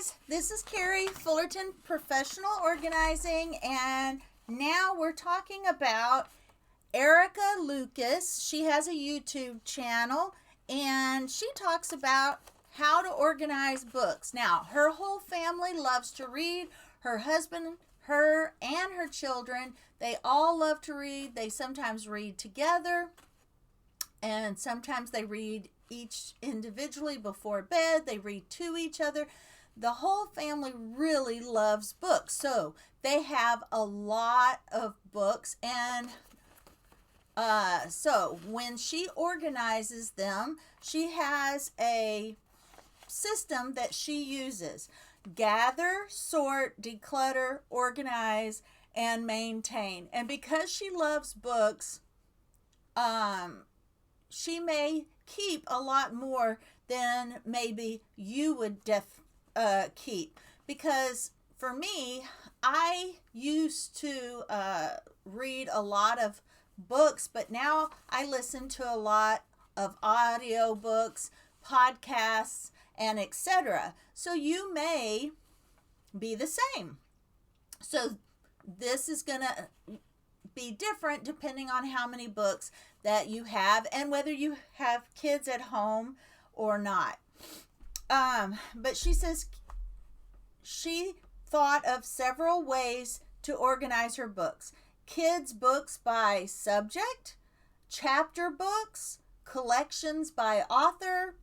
guys, this is Carrie, Fullerton Professional Organizing, and now we're talking about Erica Lucas. She has a YouTube channel, and she talks about how to organize books. Now, her whole family loves to read. Her husband, her, and her children, they all love to read. They sometimes read together, and sometimes they read each individually before bed. They read to each other. The whole family really loves books, so they have a lot of books. And so when she organizes them, she has a system that she uses: gather, sort, declutter, organize, and maintain. And because she loves books, she may keep a lot more than maybe you would keep. Because for me, I used to read a lot of books, but now I listen to a lot of audio books, podcasts, and etc. So you may be the same. So this is going to be different depending on how many books that you have and whether you have kids at home or not. But she says she thought of several ways to organize her books: kids' books by subject, chapter books, collections by author,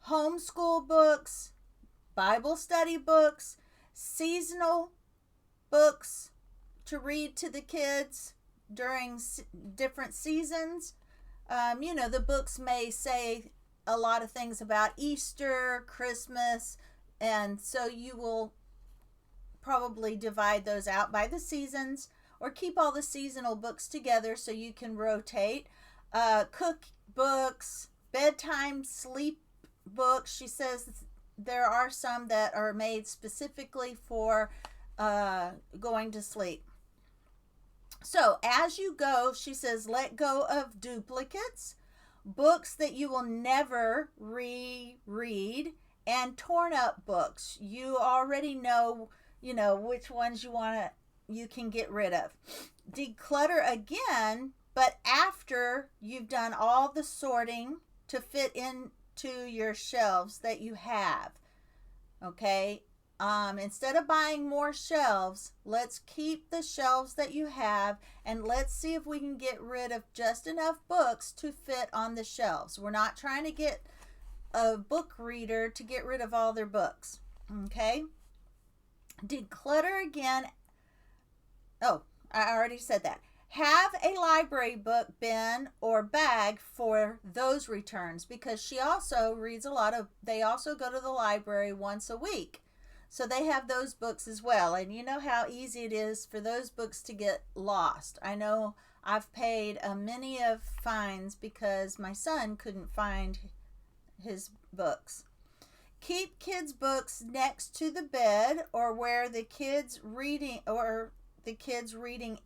homeschool books, Bible study books, seasonal books to read to the kids during different seasons. The books may say a lot of things about Easter, Christmas, and so you will probably divide those out by the seasons, or keep all the seasonal books together so you can rotate. Cook books, bedtime sleep books. She says there are some that are made specifically for going to sleep. So as you go, she says, let go of duplicates, books that you will never reread, and torn up books. You already know, which ones you can get rid of. Declutter again, but after you've done all the sorting to fit into your shelves that you have. Okay? Instead of buying more shelves, let's keep the shelves that you have, and let's see if we can get rid of just enough books to fit on the shelves. We're not trying to get a book reader to get rid of all their books. Okay? Declutter again. Oh, I already said that. Have a library book bin or bag for those returns, because she also reads they also go to the library once a week. So they have those books as well. And you know how easy it is for those books to get lost. I know I've paid many of fines because my son couldn't find his books. Keep kids' books next to the bed, or where the kids reading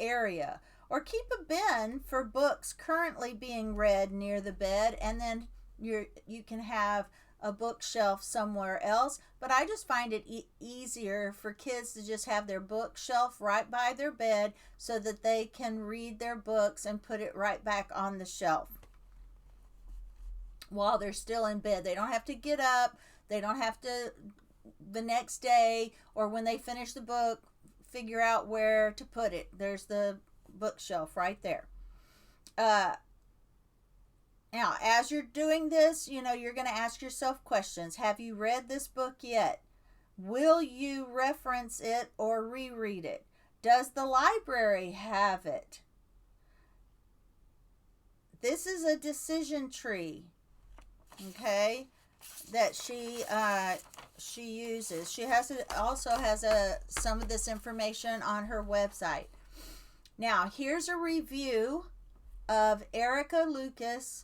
area, or keep a bin for books currently being read near the bed, and then you can have a bookshelf somewhere else. But I just find it easier for kids to just have their bookshelf right by their bed so that they can read their books and put it right back on the shelf while they're still in bed. They don't have to get up. They don't have to, the next day or when they finish the book, figure out where to put it. There's the bookshelf right there. Now, as you're doing this, you're going to ask yourself questions. Have you read this book yet? Will you reference it or reread it? Does the library have it? This is a decision tree, okay, that she uses. She also has some of this information on her website. Now, here's a review of Erica Lucas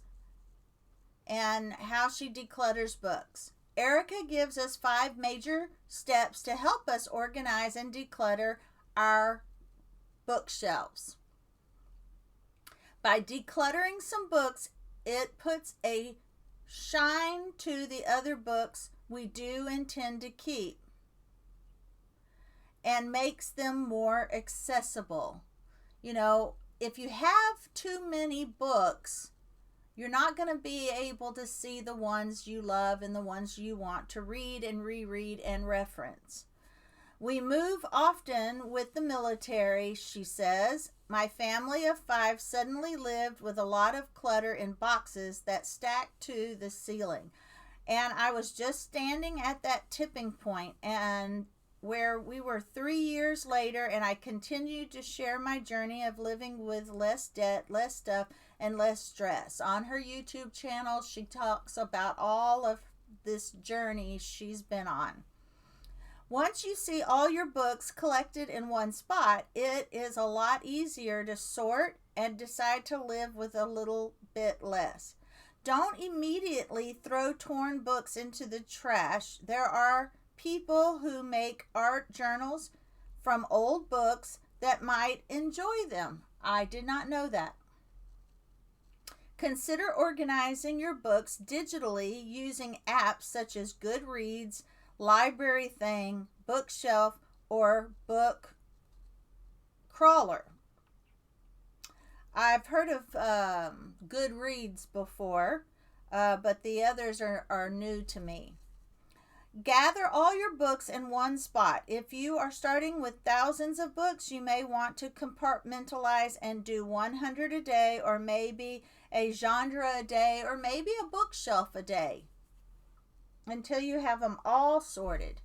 and how she declutters books. Erica gives us 5 major steps to help us organize and declutter our bookshelves. By decluttering some books, it puts a shine to the other books we do intend to keep. and makes them more accessible. You know, if you have too many books, you're not going to be able to see the ones you love and the ones you want to read and reread and reference. We move often with the military, she says. My family of 5 suddenly lived with a lot of clutter in boxes that stacked to the ceiling. And I was just standing at that tipping point, and where we were 3 years later, and I continued to share my journey of living with less debt, less stuff, and less stress. On her YouTube channel, she talks about all of this journey she's been on. Once you see all your books collected in one spot, it is a lot easier to sort and decide to live with a little bit less. Don't immediately throw torn books into the trash. There are people who make art journals from old books that might enjoy them. I did not know that. Consider organizing your books digitally using apps such as Goodreads, Library Thing, Bookshelf, or Book Crawler. I've heard of Goodreads before, but the others are new to me. Gather all your books in one spot. If you are starting with thousands of books, you may want to compartmentalize and do 100 a day, or maybe a genre a day, or maybe a bookshelf a day, until you have them all sorted.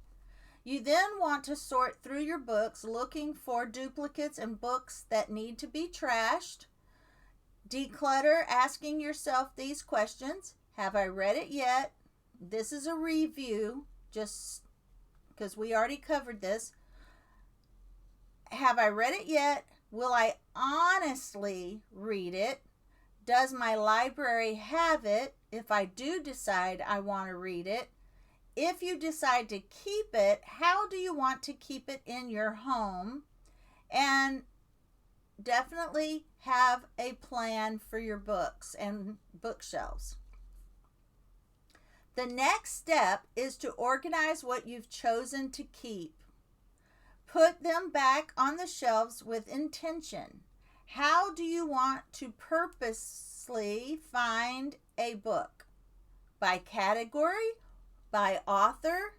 You then want to sort through your books, looking for duplicates and books that need to be trashed. Declutter, asking yourself these questions. Have I read it yet? This is a review, just because we already covered this. Have I read it yet? Will I honestly read it? Does my library have it if I do decide I want to read it? If you decide to keep it, how do you want to keep it in your home? And definitely have a plan for your books and bookshelves. The next step is to organize what you've chosen to keep. Put them back on the shelves with intention. How do you want to purposely find a book? By category? By author?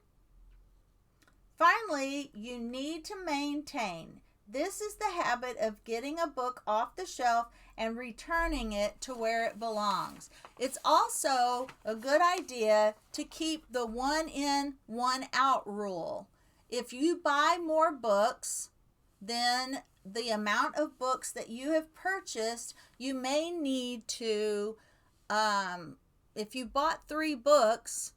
Finally, you need to maintain. This is the habit of getting a book off the shelf and returning it to where it belongs. It's also a good idea to keep the one in, one out rule. If you buy more books, then the amount of books that you have purchased, you may need to, if you bought 3 books,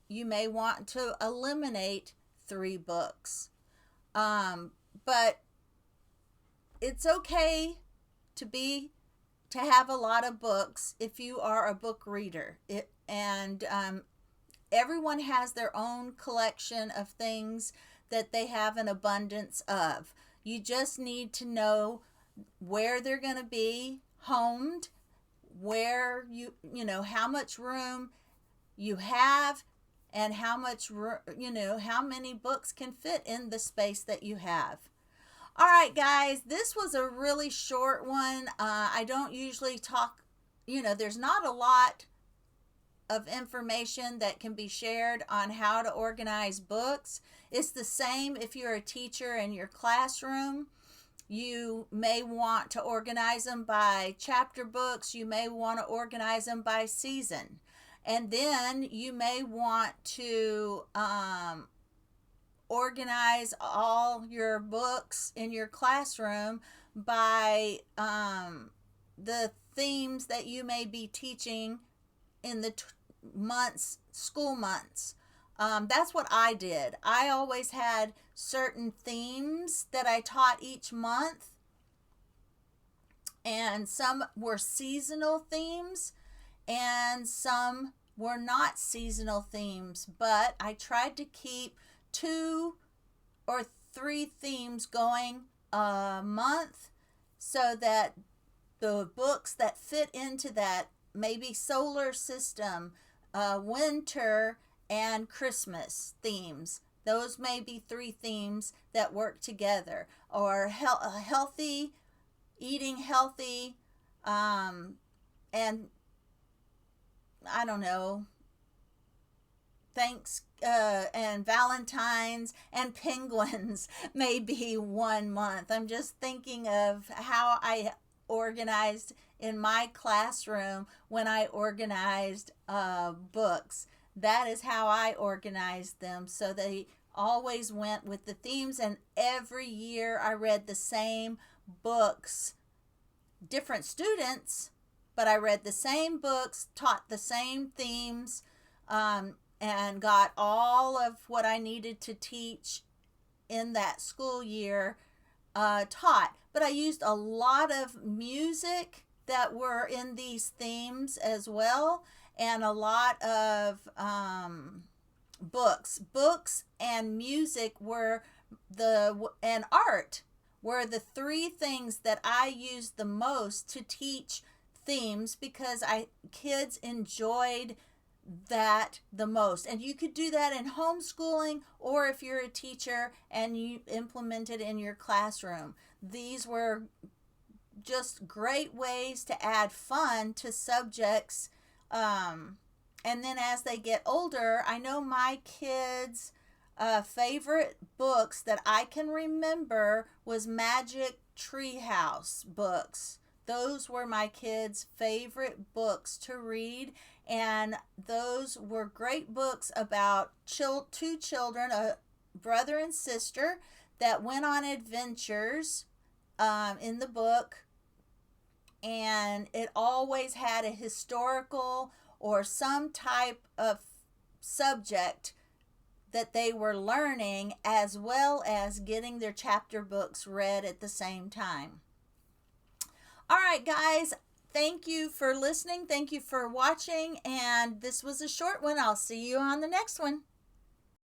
you may want to eliminate 3 books. But it's okay to have a lot of books if you are a book reader. Everyone has their own collection of things that they have an abundance of. You just need to know where they're going to be homed, where you know how much room you have, and how many books can fit in the space that you have. All right, guys, this was a really short one. I don't usually talk, there's not a lot of information that can be shared on how to organize books. It's the same if you're a teacher in your classroom. You may want to organize them by chapter books. You may want to organize them by season. And then you may want to organize all your books in your classroom by the themes that you may be teaching in the school months. That's what I did. I always had certain themes that I taught each month, and some were seasonal themes and some were not seasonal themes, but I tried to keep 2 or 3 themes going a month so that the books that fit into that, maybe solar system, winter and Christmas themes, Those may be three themes that work together. Or healthy, eating healthy, and I don't know, thanks and Valentine's and penguins may be 1 month. I'm just thinking of how I organized in my classroom when I organized books. That is how I organized them, so they always went with the themes, and every year I read the same books, different students, but I read the same books, taught the same themes, and got all of what I needed to teach in that school year taught. But I used a lot of music that were in these themes as well, and a lot of books and music were and art were the three things that I used the most to teach themes, because kids enjoyed that the most. And you could do that in homeschooling, or if you're a teacher and you implement it in your classroom. These were just great ways to add fun to subjects. And then as they get older, I know my kids' favorite books that I can remember was Magic Treehouse books. Those were my kids' favorite books to read, and those were great books about two children, a brother and sister, that went on adventures in the book, and it always had a historical or some type of subject that they were learning, as well as getting their chapter books read at the same time. All right, guys, thank you for listening. Thank you for watching. And this was a short one. I'll see you on the next one.